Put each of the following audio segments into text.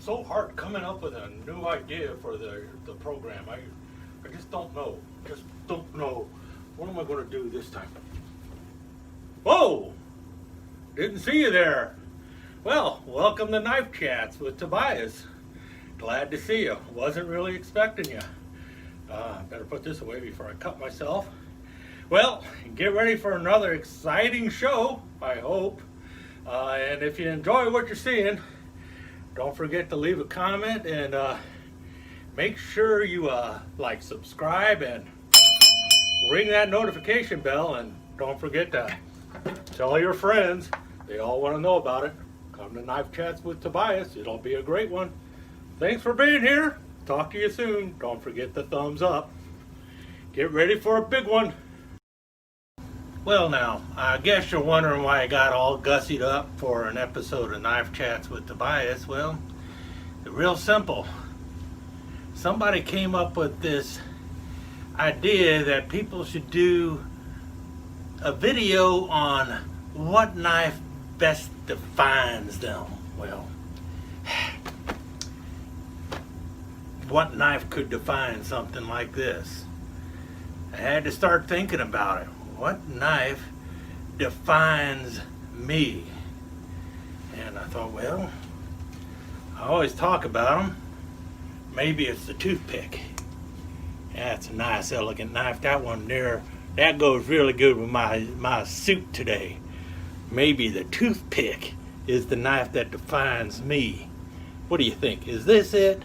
so hard coming up with a new idea for the program. I just don't know. Just don't know. What am I going to do this time? Whoa! Didn't see you there. Well, welcome to Knife Chats with Tobias. Glad to see you. Wasn't really expecting you. Better put this away before I cut myself. Well, get ready for another exciting show, I hope. And if you enjoy what you're seeing, don't forget to leave a comment and make sure you like, subscribe, and ring that notification bell. And don't forget to tell your friends. They all want to know about it. Come to Knife Chats with Tobias. It'll be a great one. Thanks for being here. Talk to you soon. Don't forget the thumbs up. Get ready for a big one. Well now, I guess you're wondering why I got all gussied up for an episode of Knife Chats with Tobias. Well, it's real simple. Somebody came up with this idea that people should do a video on what knife best defines them. Well, what knife could define something like this? I had to start thinking about it. What knife defines me? And I thought, well, I always talk about them. Maybe it's the toothpick. That's a nice, elegant knife. That one there, that goes really good with my suit today. Maybe the toothpick is the knife that defines me. What do you think? Is this it?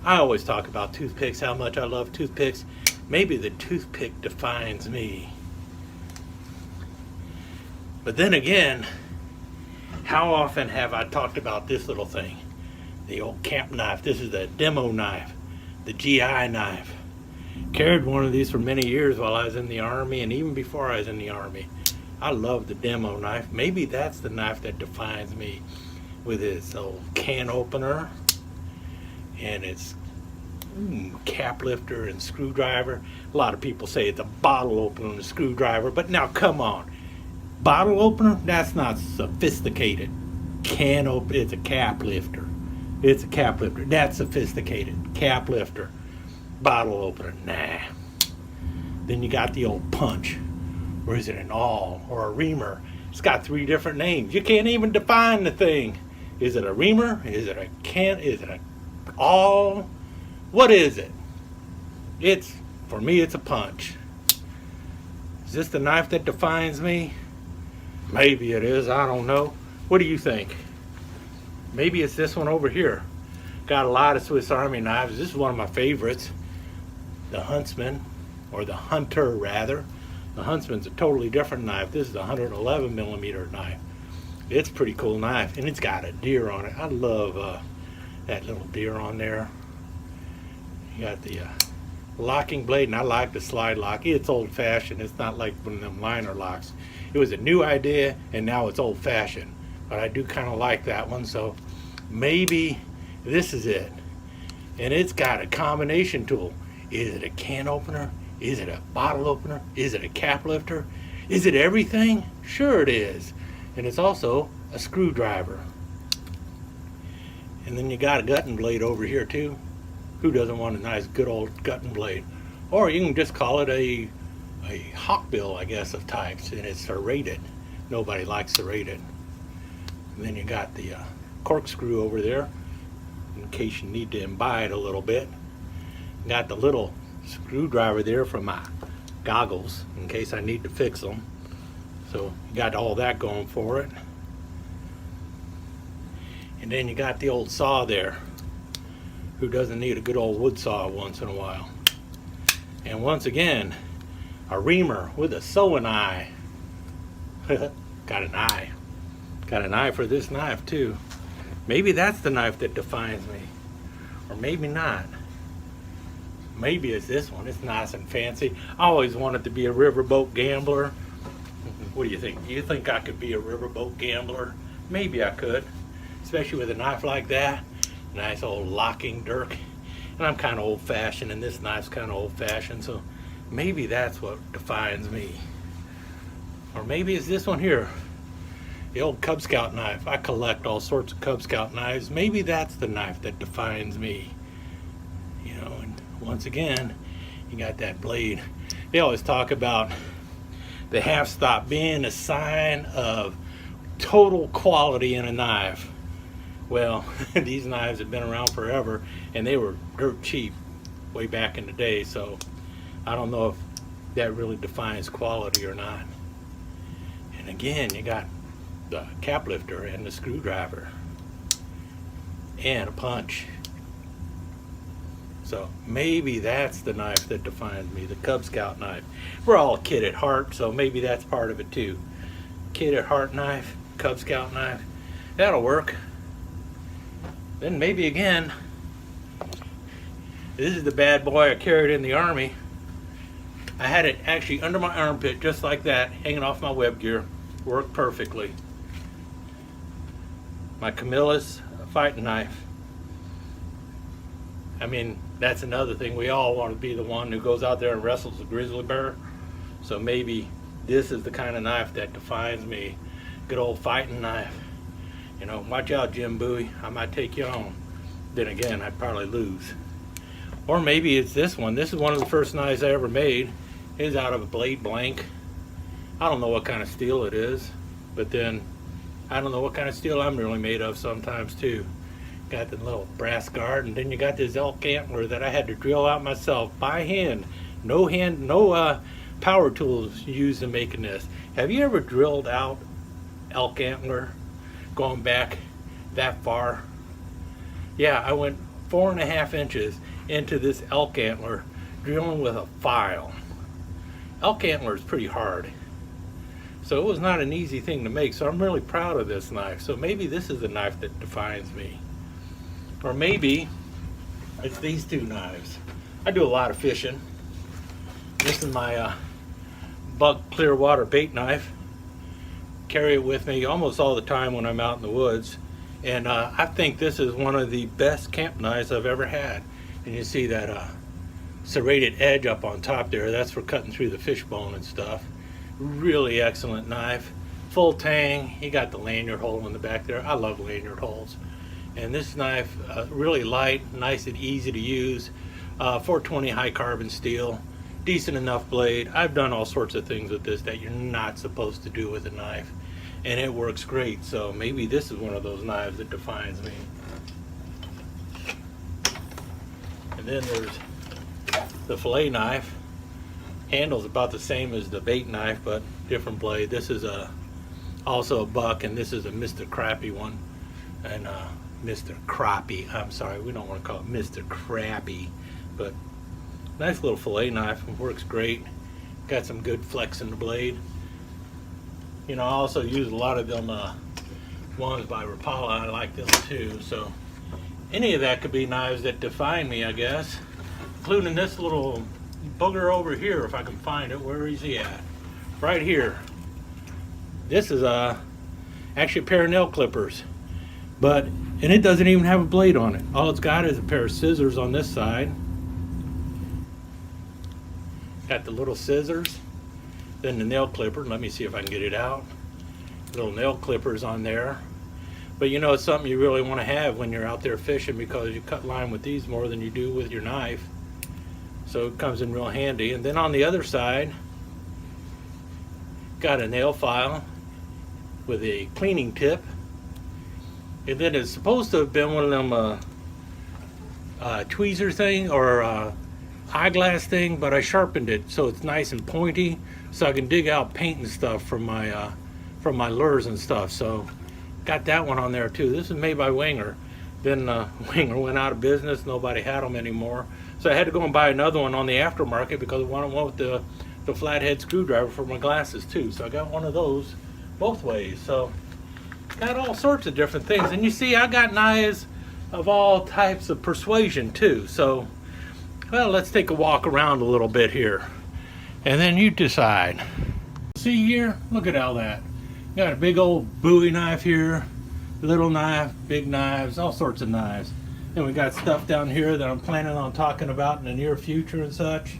I always talk about toothpicks, how much I love toothpicks. Maybe the toothpick defines me. But then again, how often have I talked about this little thing? The old camp knife. This is the demo knife, the GI knife. Carried one of these for many years while I was in the Army, and even before I was in the Army. I love the demo knife. Maybe that's the knife that defines me, with its old can opener and its cap lifter and screwdriver. A lot of people say it's a bottle opener and a screwdriver, but now come on. Bottle opener? That's not sophisticated. Can open, it's a cap lifter. It's a cap lifter. That's sophisticated. Cap lifter. Bottle opener. Nah. Then you got the old punch. Or is it an awl or a reamer? It's got 3 different names. You can't even define the thing. Is it a reamer? Is it a can? Is it a awl? What is it? For me, it's a punch. Is this the knife that defines me? Maybe it is. I don't know. What do you think? Maybe it's this one over here. Got a lot of Swiss Army knives. This is one of my favorites. The Huntsman, or the Hunter rather. The Huntsman's a totally different knife. This is a 111 millimeter knife. It's a pretty cool knife, and it's got a deer on it. I love that little deer on there. You got the locking blade, and I like the slide lock. It's old-fashioned. It's not like one of them liner locks. It was a new idea, and now it's old-fashioned. But I do kind of like that one, so maybe this is it. And it's got a combination tool. Is it a can opener? Is it a bottle opener? Is it a cap lifter? Is it everything? Sure it is. And it's also a screwdriver. And then you got a gutting blade over here too. Who doesn't want a nice good old gutting blade? Or you can just call it a hawkbill, I guess, of types, and it's serrated. Nobody likes serrated. And then you got the corkscrew over there, in case you need to imbibe a little bit. Got the little screwdriver there for my goggles, in case I need to fix them. So you got all that going for it. And then you got the old saw there. Who doesn't need a good old wood saw once in a while? And once again, a reamer with a sewing eye. Got an eye. Got an eye for this knife too. Maybe that's the knife that defines me. Or maybe not. Maybe it's this one. It's nice and fancy. I always wanted to be a riverboat gambler. What do you think? Do you think I could be a riverboat gambler? Maybe I could. Especially with a knife like that. Nice old locking dirk. And I'm kind of old-fashioned, and this knife's kind of old-fashioned, so maybe that's what defines me. Or maybe it's this one here. The old Cub Scout knife. I collect all sorts of Cub Scout knives. Maybe that's the knife that defines me. You know, and once again, you got that blade. They always talk about the half stop being a sign of total quality in a knife. Well, these knives have been around forever, and they were dirt cheap way back in the day, so I don't know if that really defines quality or not. And again, you got the cap lifter and the screwdriver and a punch. So maybe that's the knife that defines me, the Cub Scout knife. We're all a kid at heart, so maybe that's part of it too. Kid at heart knife, Cub Scout knife, that'll work. Then maybe again, this is the bad boy I carried in the Army. I had it actually under my armpit, just like that, hanging off my web gear. Worked perfectly. My Camillus fighting knife. I mean, that's another thing. We all want to be the one who goes out there and wrestles a grizzly bear. So maybe this is the kind of knife that defines me. Good old fighting knife. You know, watch out, Jim Bowie. I might take you on. Then again, I'd probably lose. Or maybe it's this one. This is one of the first knives I ever made. It is out of a blade blank. I don't know what kind of steel it is, but then I don't know what kind of steel I'm really made of sometimes too. Got the little brass guard, and then you got this elk antler that I had to drill out myself by hand. No power tools used in making this. Have you ever drilled out elk antler going back that far? Yeah, I went 4.5 inches into this elk antler drilling with a file. Elk antler is pretty hard, so it was not an easy thing to make. So I'm really proud of this knife. So maybe this is the knife that defines me. Or maybe it's these two knives. I do a lot of fishing. This is my Buck Clearwater bait knife. Carry it with me almost all the time when I'm out in the woods. And I think this is one of the best camp knives I've ever had. And you see that serrated edge up on top there. That's for cutting through the fish bone and stuff. Really excellent knife. Full tang. You got the lanyard hole in the back there. I love lanyard holes. And this knife, really light, nice and easy to use. 420 high carbon steel. Decent enough blade. I've done all sorts of things with this that you're not supposed to do with a knife. And it works great. So maybe this is one of those knives that defines me. And then there's the fillet knife. Handle's about the same as the bait knife, but different blade. This is also a Buck, and this is a Mr. Crappie one. And Mr. Crappie, I'm sorry, we don't want to call it Mr. Crappie, but nice little fillet knife. It works great. Got some good flex in the blade. You know, I also use a lot of them ones by Rapala. I like them too. So any of that could be knives that define me, I guess, including this little booger over here, if I can find it. Where is he at? Right here. This is actually a pair of nail clippers, and it doesn't even have a blade on it. All it's got is a pair of scissors on this side. Got the little scissors, then the nail clipper. Let me see if I can get it out. Little nail clippers on there. But you know, it's something you really want to have when you're out there fishing, because you cut line with these more than you do with your knife. So it comes in real handy. And then on the other side, got a nail file with a cleaning tip. And then it's supposed to have been one of them tweezer thing or eyeglass thing, but I sharpened it so it's nice and pointy, so I can dig out paint and stuff from my lures and stuff. So got that one on there too. This is made by Winger. Then Winger went out of business. Nobody had them anymore. So I had to go and buy another one on the aftermarket because I wanted one with the flathead screwdriver for my glasses too. So I got one of those both ways. So got all sorts of different things. And you see, I got knives of all types of persuasion too. So, well, let's take a walk around a little bit here. And then you decide. See here? Look at all that. Got a big old Bowie knife here. Little knife, big knives, all sorts of knives. And we got stuff down here that I'm planning on talking about in the near future and such.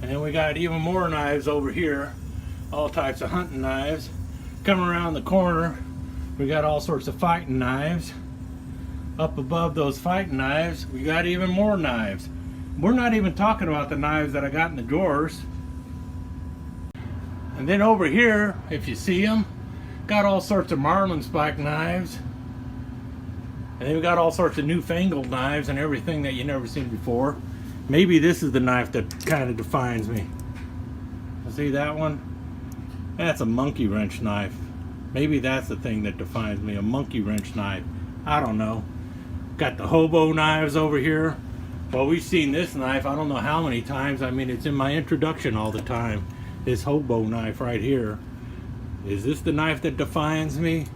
And then we got even more knives over here. All types of hunting knives. Come around the corner, we got all sorts of fighting knives. Up above those fighting knives, we got even more knives. We're not even talking about the knives that I got in the drawers. And then over here, if you see them, got all sorts of marlin spike knives. And then we got all sorts of newfangled knives and everything that you never seen before. Maybe this is the knife that kind of defines me. See that one? That's a monkey wrench knife. Maybe that's the thing that defines me, a monkey wrench knife. I don't know. Got the hobo knives over here. Well, we've seen this knife I don't know how many times. I mean, it's in my introduction all the time. This hobo knife right here. Is this the knife that defines me?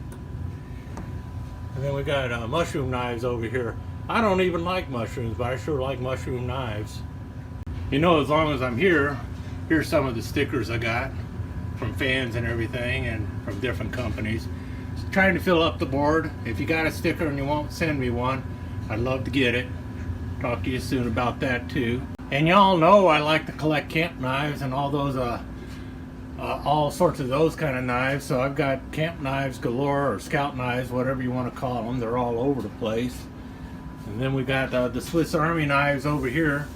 And then we got mushroom knives over here. I don't even like mushrooms, but I sure like mushroom knives. You know, as long as I'm here, here's some of the stickers I got from fans and everything, and from different companies. Just trying to fill up the board. If you got a sticker and you won't send me one, I'd love to get it. Talk to you soon about that too. And y'all know I like to collect camp knives and all those all sorts of those kind of knives. So I've got camp knives galore, or scout knives, whatever you want to call them. They're all over the place. And then we got the Swiss Army knives over here.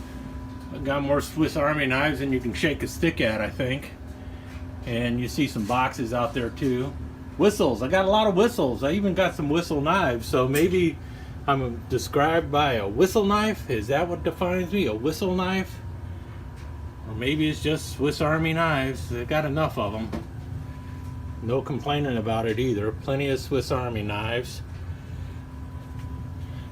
I've got more Swiss Army knives than you can shake a stick at, I think. And you see some boxes out there too. Whistles, I got a lot of whistles. I even got some whistle knives. So maybe I'm described by a whistle knife. Is that what defines me, a whistle knife? Or maybe it's just Swiss Army knives. They got enough of them. No complaining about it either. Plenty of Swiss Army knives.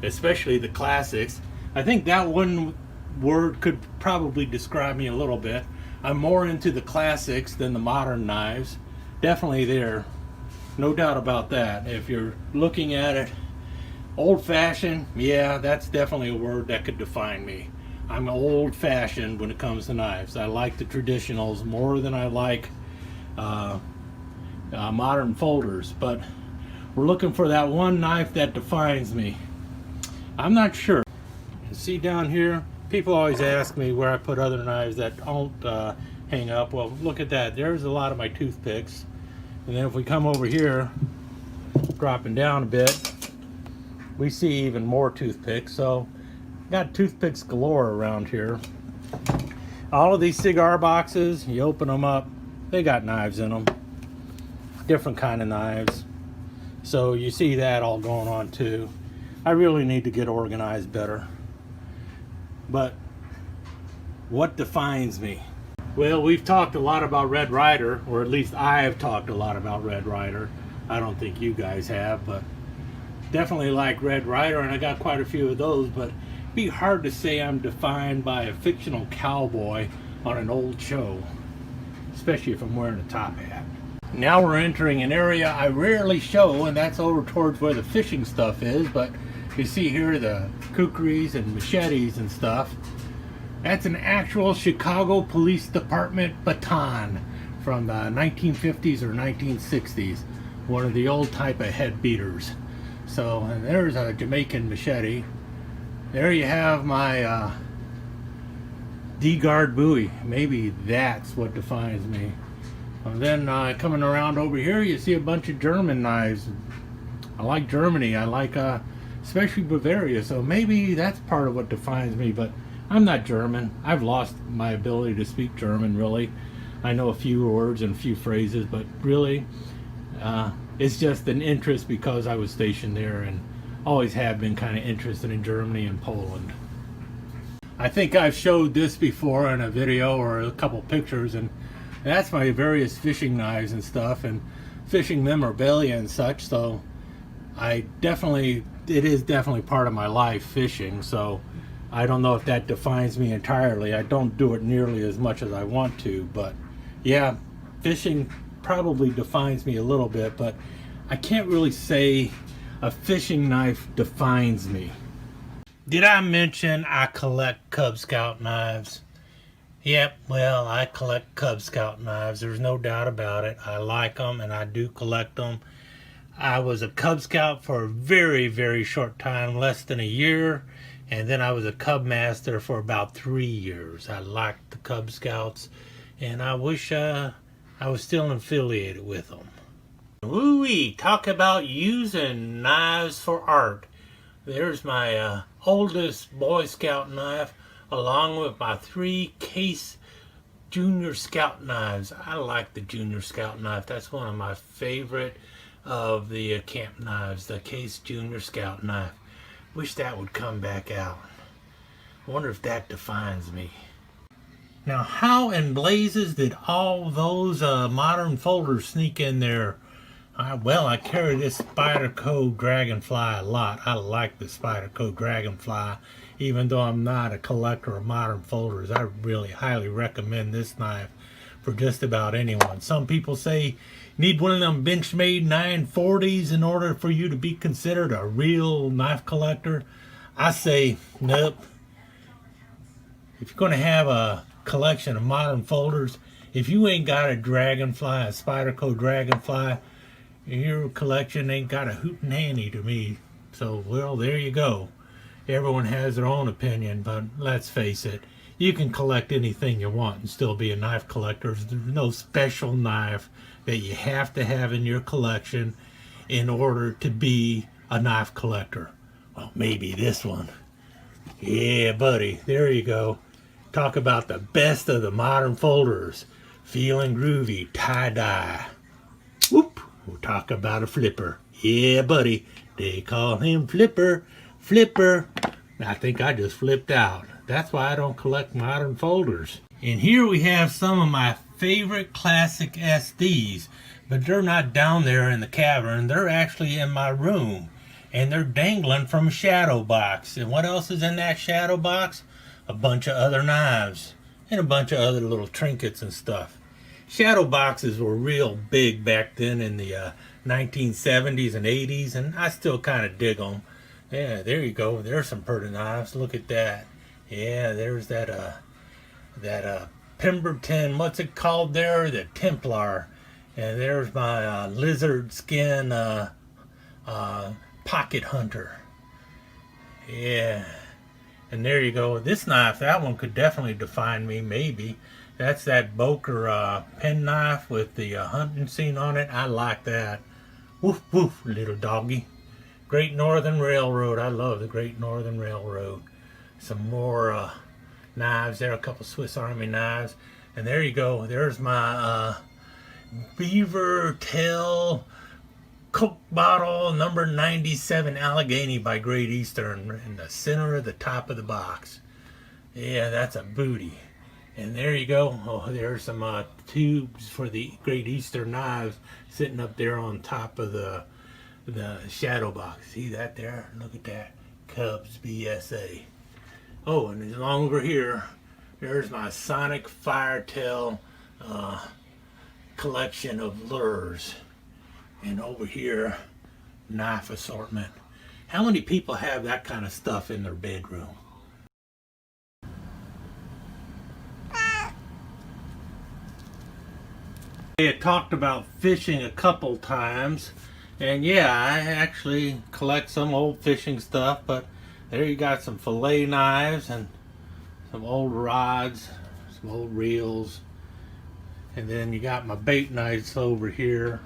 Especially the classics. I think that one word could probably describe me a little bit. I'm more into the classics than the modern knives. Definitely there. No doubt about that. If you're looking at it old-fashioned, yeah, that's definitely a word that could define me. I'm old-fashioned when it comes to knives. I like the traditionals more than I like modern folders, but we're looking for that one knife that defines me. I'm not sure. See down here, people always ask me where I put other knives that don't hang up. Well, look at that. There's a lot of my toothpicks. And then if we come over here, dropping down a bit, we see even more toothpicks. So got toothpicks galore around here. All of these cigar boxes, you open them up, they got knives in them. Different kind of knives. So you see that all going on too. I really need to get organized better. But what defines me? Well, we've talked a lot about Red Ryder, or at least I have talked a lot about Red Ryder. I don't think you guys have, but definitely like Red Ryder, and I got quite a few of those, but it'd be hard to say I'm defined by a fictional cowboy on an old show, especially if I'm wearing a top hat. Now we're entering an area I rarely show, and that's over towards where the fishing stuff is, but you see here the kukris and machetes and stuff. That's an actual Chicago Police Department baton from the 1950s or 1960s. One of the old type of head beaters. So, and there's a Jamaican machete. There you have my D-guard buoy. Maybe that's what defines me. And then coming around over here, you see a bunch of German knives. I like Germany. I like especially Bavaria. So maybe that's part of what defines me. But I'm not German. I've lost my ability to speak German, really. I know a few words and a few phrases, but really, it's just an interest because I was stationed there and always have been kind of interested in Germany and Poland. I think I've showed this before in a video or a couple pictures, and that's my various fishing knives and stuff and fishing memorabilia and such. So it is definitely part of my life, fishing. So I don't know if that defines me entirely. I don't do it nearly as much as I want to, but yeah, fishing probably defines me a little bit, but I can't really say a fishing knife defines me. Did I mention I collect Cub Scout knives? Yep, well, I collect Cub Scout knives. There's no doubt about it. I like them and I do collect them. I was a Cub Scout for a very, very short time, less than a year. And then I was a Cub Master for about 3 years. I liked the Cub Scouts, and I wish I was still affiliated with them. Woo-wee, talk about using knives for art. There's my oldest Boy Scout knife, along with my 3 case Junior Scout knives. I like the Junior Scout knife. That's one of my favorite of the camp knives, the case Junior Scout knife. Wish that would come back out. Wonder if that defines me. Now, how in blazes did all those modern folders sneak in there? Well, I carry this Spyderco Dragonfly a lot. I like the Spyderco Dragonfly, even though I'm not a collector of modern folders. I really highly recommend this knife for just about anyone. Some people say you need one of them Benchmade 940s in order for you to be considered a real knife collector. I say, nope. If you're going to have a collection of modern folders, if you ain't got a Dragonfly, a Spyderco Dragonfly, your collection ain't got a hootin' handy to me. So, well, there you go. Everyone has their own opinion, but let's face it, you can collect anything you want and still be a knife collector. There's no special knife that you have to have in your collection in order to be a knife collector. Well, maybe this one. Yeah, buddy, there you go. Talk about the best of the modern folders. Feeling groovy, tie-dye. Whoop. We'll talk about a flipper. Yeah, buddy. They call him Flipper. Flipper. I think I just flipped out. That's why I don't collect modern folders. And here we have some of my favorite classic SDs. But they're not down there in the cavern. They're actually in my room. And they're dangling from a shadow box. And what else is in that shadow box? A bunch of other knives. And a bunch of other little trinkets and stuff. Shadow boxes were real big back then in the 1970s and 80s, and I still kind of dig them. Yeah, there you go. There's some pretty knives. Look at that. Yeah, there's that Pemberton. What's it called there? The Templar. And there's my lizard skin pocket hunter. Yeah. And there you go. This knife, that one could definitely define me, maybe. That's that Boker penknife with the hunting scene on it. I like that. Woof, woof, little doggy. Great Northern Railroad. I love the Great Northern Railroad. Some more knives there, a couple Swiss Army knives. And there you go. There's my beaver tail Coke bottle number 97 Allegheny by Great Eastern in the center of the top of the box. Yeah, that's a booty. And there you go. Oh, there's some tubes for the Great Eastern knives sitting up there on top of the shadow box. See that there? Look at that. Cubs BSA. Oh, and along over here, there's my Sonic Firetail collection of lures. And over here, knife assortment. How many people have that kind of stuff in their bedroom? I had talked about fishing a couple times, and yeah, I actually collect some old fishing stuff, but there you got some fillet knives and some old rods, some old reels, and then you got my bait knives over here.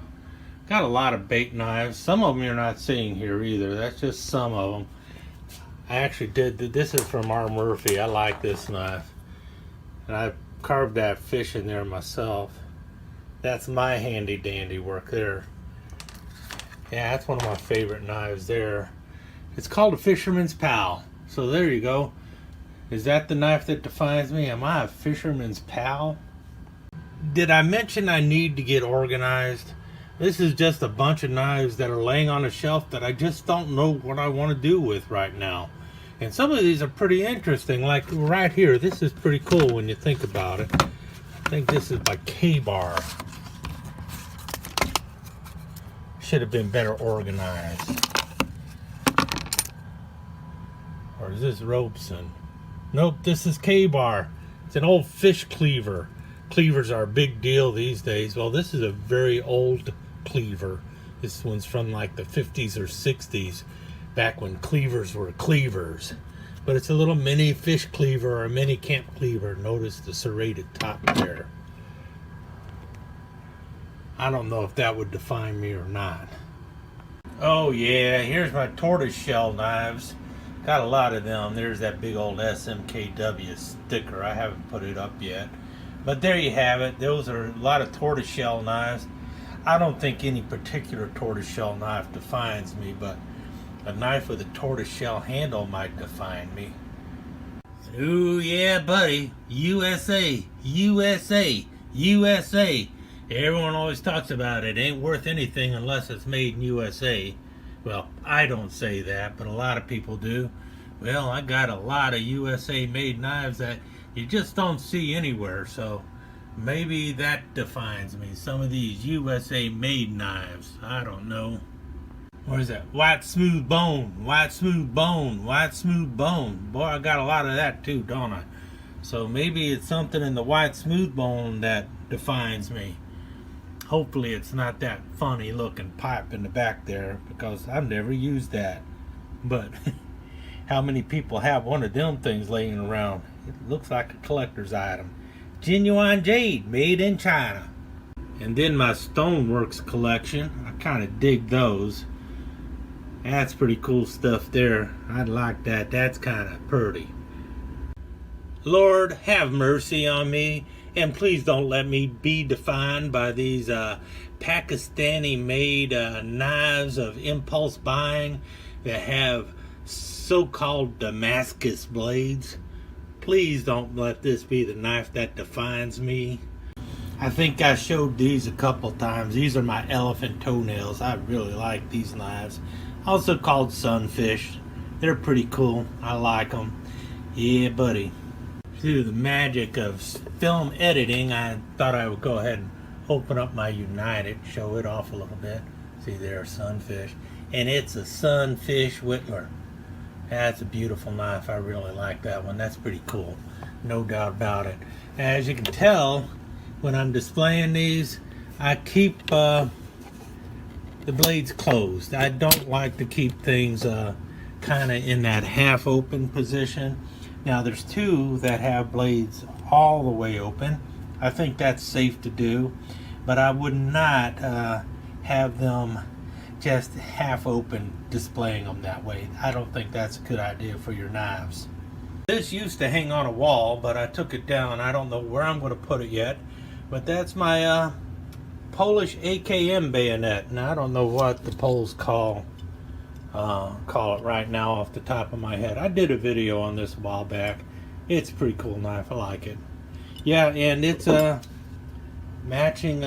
Got a lot of bait knives. Some of them you're not seeing here either. That's just some of them. I actually did, this is from R. Murphy. I like this knife. And I carved that fish in there myself. That's my handy dandy work there. Yeah, that's one of my favorite knives there. It's called a Fisherman's Pal. So there you go. Is that the knife that defines me? Am I a fisherman's pal? Did I mention I need to get organized? This is just a bunch of knives that are laying on a shelf that I just don't know what I want to do with right now. And some of these are pretty interesting. Like right here, this is pretty cool when you think about it. I think this is by K-Bar. Should have been better organized. Or is this Robeson? Nope, this is K-Bar. It's an old fish cleaver. Cleavers are a big deal these days. Well, this is a very old cleaver. This one's from like the 50s or 60s, back when cleavers were cleavers. But it's a little mini fish cleaver or a mini camp cleaver. Notice the serrated top there. I don't know if that would define me or not. Oh yeah, here's my tortoiseshell knives. Got a lot of them. There's that big old SMKW sticker. I haven't put it up yet. But there you have it. Those are a lot of tortoiseshell knives. I don't think any particular tortoiseshell knife defines me, but a knife with a tortoiseshell handle might define me. Ooh yeah, buddy. USA, USA, USA. Everyone always talks about it. Ain't worth anything unless it's made in USA. Well, I don't say that, but a lot of people do. Well, I got a lot of USA made knives that you just don't see anywhere, so maybe that defines me. Some of these USA made knives. I don't know. What is that? White smooth bone, white smooth bone, white smooth bone. Boy, I got a lot of that too, don't I? So maybe it's something in the white smooth bone that defines me. Hopefully it's not that funny looking pipe in the back there, because I've never used that. But how many people have one of them things laying around? It looks like a collector's item. Genuine jade, made in China. And then my Stoneworks collection. I kind of dig those. That's pretty cool stuff there. I'd like that. That's kind of pretty. Lord, have mercy on me, and please don't let me be defined by these Pakistani-made knives of impulse buying that have so-called Damascus blades. Please don't let this be the knife that defines me. I think I showed these a couple times. These are my elephant toenails. I really like these knives. Also called Sunfish. They're pretty cool. I like them. Yeah, buddy. Through the magic of film editing, I thought I would go ahead and open up my United, show it off a little bit. See there, Sunfish. And it's a Sunfish Whittler. That's a beautiful knife. I really like that one. That's pretty cool. No doubt about it. As you can tell, when I'm displaying these, I keep the blades closed. I don't like to keep things kind of in that half open position. Now there's two that have blades all the way open. I think that's safe to do, but I would not have them just half open displaying them that way. I don't think that's a good idea for your knives. This used to hang on a wall, but I took it down. I don't know where I'm going to put it yet, but that's my Polish AKM bayonet, and I don't know what the Poles call it right now off the top of my head. I did a video on this a while back. It's a pretty cool knife. I like it. Yeah, and it's a matching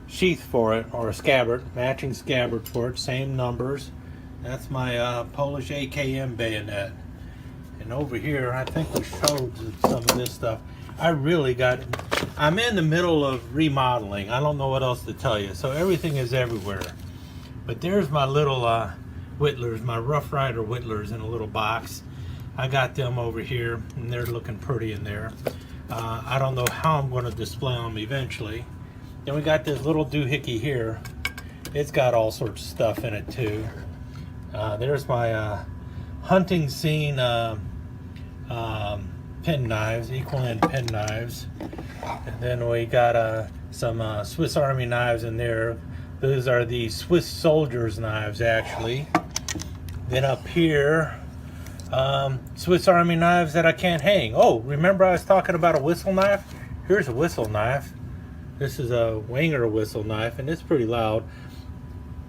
sheath for it, or a scabbard, matching scabbard for it, same numbers. That's my Polish AKM bayonet. And over here, I think we showed some of this stuff. I'm in the middle of remodeling. I don't know what else to tell you. So everything is everywhere. But there's my little Whittlers, my Rough Rider Whittlers in a little box. I got them over here, and they're looking pretty in there. I don't know how I'm going to display them eventually. Then we got this little doohickey here. It's got all sorts of stuff in it too. There's my hunting scene pen knives, equal end pen knives. And then we got some Swiss Army knives in there. Those are the Swiss soldiers knives, actually. Then up here, Swiss Army knives that I can't hang. Oh, remember I was talking about a whistle knife? Here's a whistle knife. This is a Wanger whistle knife, and it's pretty loud.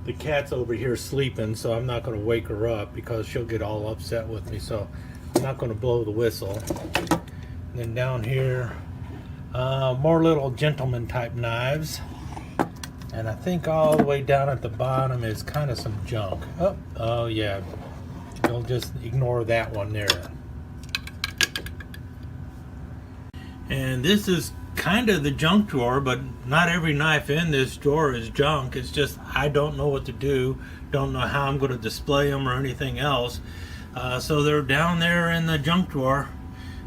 The cat's over here sleeping, so I'm not going to wake her up because she'll get all upset with me, so I'm not going to blow the whistle. And then down here, more little gentleman type knives. And I think all the way down at the bottom is kind of some junk. Oh yeah, you'll just ignore that one there. And this is kind of the junk drawer, but not every knife in this drawer is junk. It's just I don't know what to do, don't know how I'm going to display them or anything else. So they're down there in the junk drawer.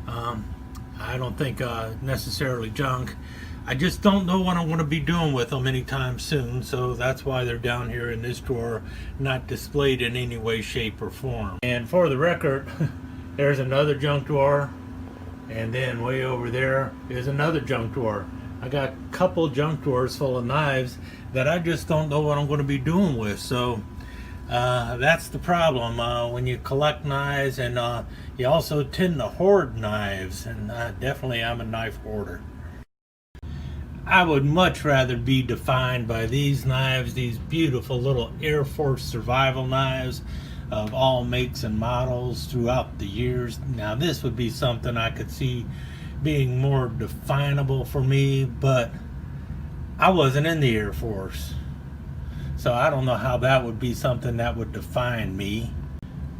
I don't think necessarily junk. I just don't know what I'm going to be doing with them anytime soon, so that's why they're down here in this drawer, not displayed in any way, shape, or form. And for the record, there's another junk drawer, and then way over there is another junk drawer. I got a couple junk drawers full of knives that I just don't know what I'm going to be doing with. So that's the problem when you collect knives, and you also tend to hoard knives, and definitely I'm a knife hoarder. I would much rather be defined by these knives, these beautiful little Air Force survival knives of all makes and models throughout the years. Now this would be something I could see being more definable for me, but I wasn't in the Air Force, so I don't know how that would be something that would define me.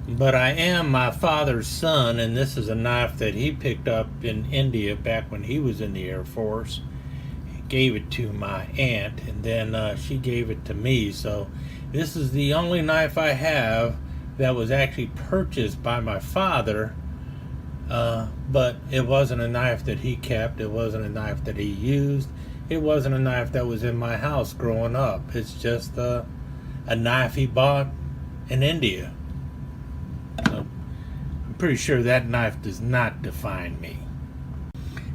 But I am my father's son, and this is a knife that he picked up in India back when he was in the Air Force. He gave it to my aunt, and then she gave it to me. So this is the only knife I have that was actually purchased by my father, but it wasn't a knife that he kept. It wasn't a knife that he used. It wasn't a knife that was in my house growing up. It's just a knife he bought in India. So I'm pretty sure that knife does not define me.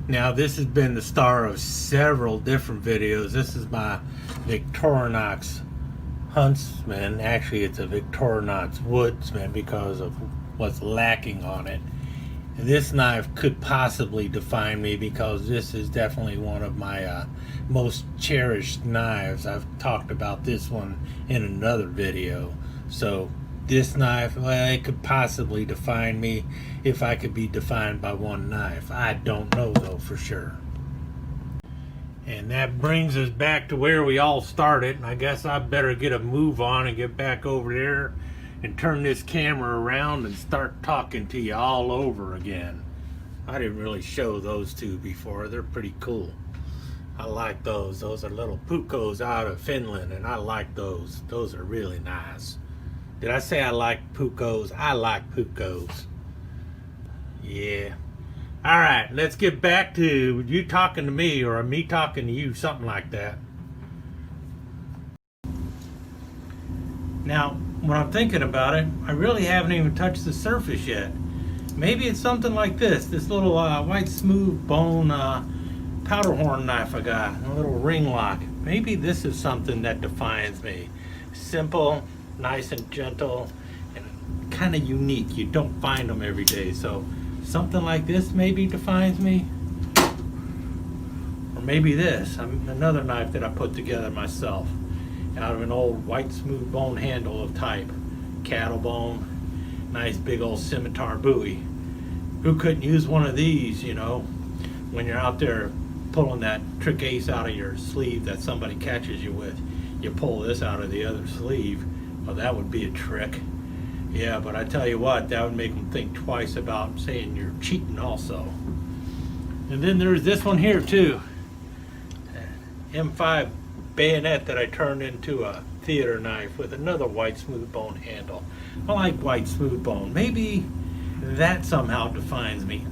Now this has been the star of several different videos. This is my Victorinox Huntsman. Actually it's a Victorinox Woodsman because of what's lacking on it. And this knife could possibly define me because this is definitely one of my most cherished knives. I've talked about this one in another video. So this knife, well, it could possibly define me if I could be defined by one knife. I don't know though for sure. And that brings us back to where we all started. And I guess I better get a move on and get back over there and turn this camera around and start talking to you all over again. I didn't really show those two before. They're pretty cool. I like those. Those are little pukkos out of Finland, and I like those. Those are really nice. Did I say I like pukkos? I like pukkos. Yeah. All right, let's get back to you talking to me or me talking to you, something like that. Now, when I'm thinking about it, I really haven't even touched the surface yet. Maybe it's something like this little white smooth bone powder horn knife I got, a little ring lock. Maybe this is something that defines me. Simple, nice and gentle, and kind of unique. You don't find them every day, so something like this maybe defines me. Or maybe this, another knife that I put together myself out of an old white smooth bone handle of type, cattle bone, nice big old scimitar buoy. Who couldn't use one of these, you know, when you're out there pulling that trick ace out of your sleeve that somebody catches you with? You pull this out of the other sleeve. Well, that would be a trick. Yeah, but I tell you what, that would make them think twice about saying you're cheating also. And then there's this one here too, M5 bayonet that I turned into a theater knife with another white smooth bone handle. I like white smooth bone. Maybe that somehow defines me.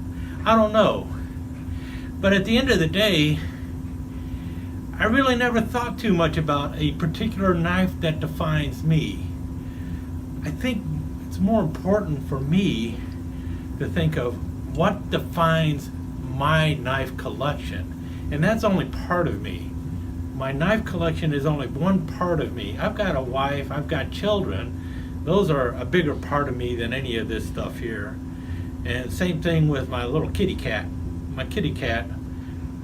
I don't know. But at the end of the day, I really never thought too much about a particular knife that defines me. I think it's more important for me to think of what defines my knife collection. And that's only part of me. My knife collection is only one part of me. I've got a wife, I've got children. Those are a bigger part of me than any of this stuff here. And same thing with my little kitty cat. My kitty cat,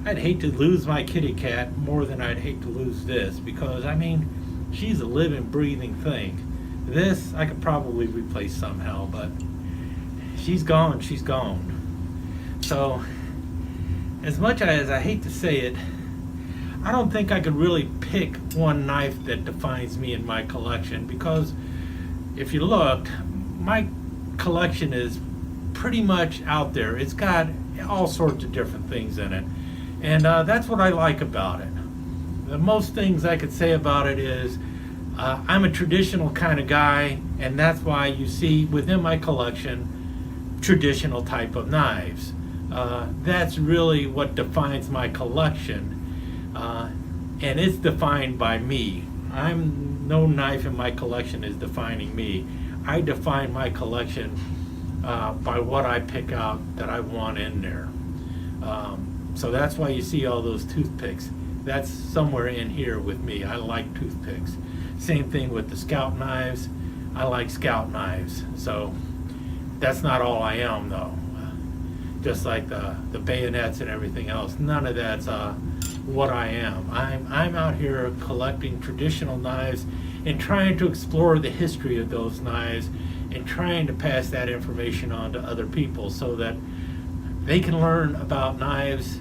I'd hate to lose my kitty cat more than I'd hate to lose this, because I mean, she's a living, breathing thing. This I could probably replace somehow, but she's gone, she's gone. So, as much as I hate to say it, I don't think I could really pick one knife that defines me in my collection, because if you looked, my collection is pretty much out there. It's got all sorts of different things in it, and that's what I like about it. The most things I could say about it is I'm a traditional kind of guy, and that's why you see within my collection traditional type of knives. That's really what defines my collection, and it's defined by me. No knife in my collection is defining me. I define my collection by what I pick out that I want in there. So that's why you see all those toothpicks. That's somewhere in here with me. I like toothpicks. Same thing with the Scout knives. I like Scout knives. So that's not all I am though. Just like the bayonets and everything else. None of that's what I am. I'm out here collecting traditional knives and trying to explore the history of those knives and trying to pass that information on to other people so that they can learn about knives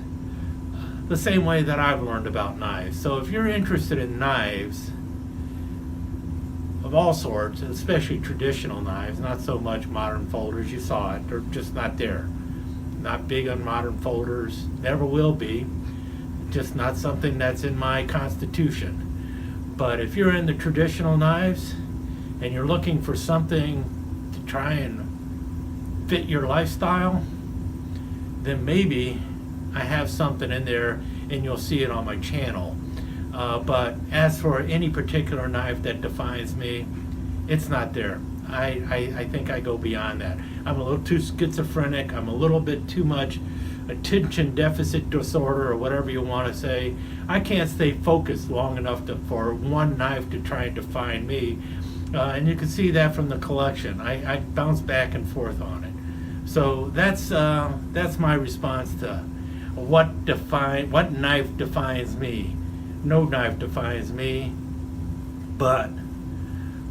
the same way that I've learned about knives. So if you're interested in knives of all sorts, especially traditional knives, not so much modern folders, you saw it, they're just not there. Not big on modern folders, never will be, just not something that's in my constitution. But if you're in the traditional knives and you're looking for something to try and fit your lifestyle, then maybe I have something in there and you'll see it on my channel. But as for any particular knife that defines me, it's not there. I think I go beyond that. I'm a little too schizophrenic. I'm a little bit too much attention deficit disorder or whatever you want to say. I can't stay focused long enough for one knife to try and define me. And you can see that from the collection. I bounce back and forth on it. So that's my response to what knife defines me. No knife defines me, but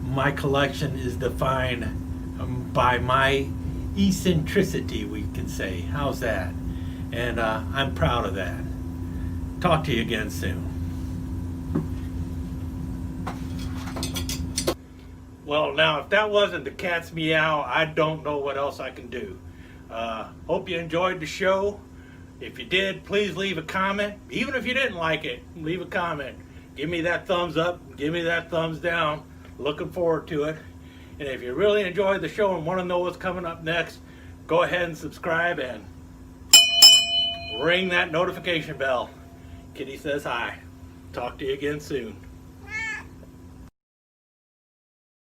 my collection is defined by my eccentricity, we can say. How's that? And I'm proud of that. Talk to you again soon. Well, now, if that wasn't the cat's meow, I don't know what else I can do. Hope you enjoyed the show. If you did, please leave a comment. Even if you didn't like it, leave a comment. Give me that thumbs up. Give me that thumbs down. Looking forward to it. And if you really enjoyed the show and want to know what's coming up next, go ahead and subscribe and ring that notification bell. Kitty says hi. Talk to you again soon.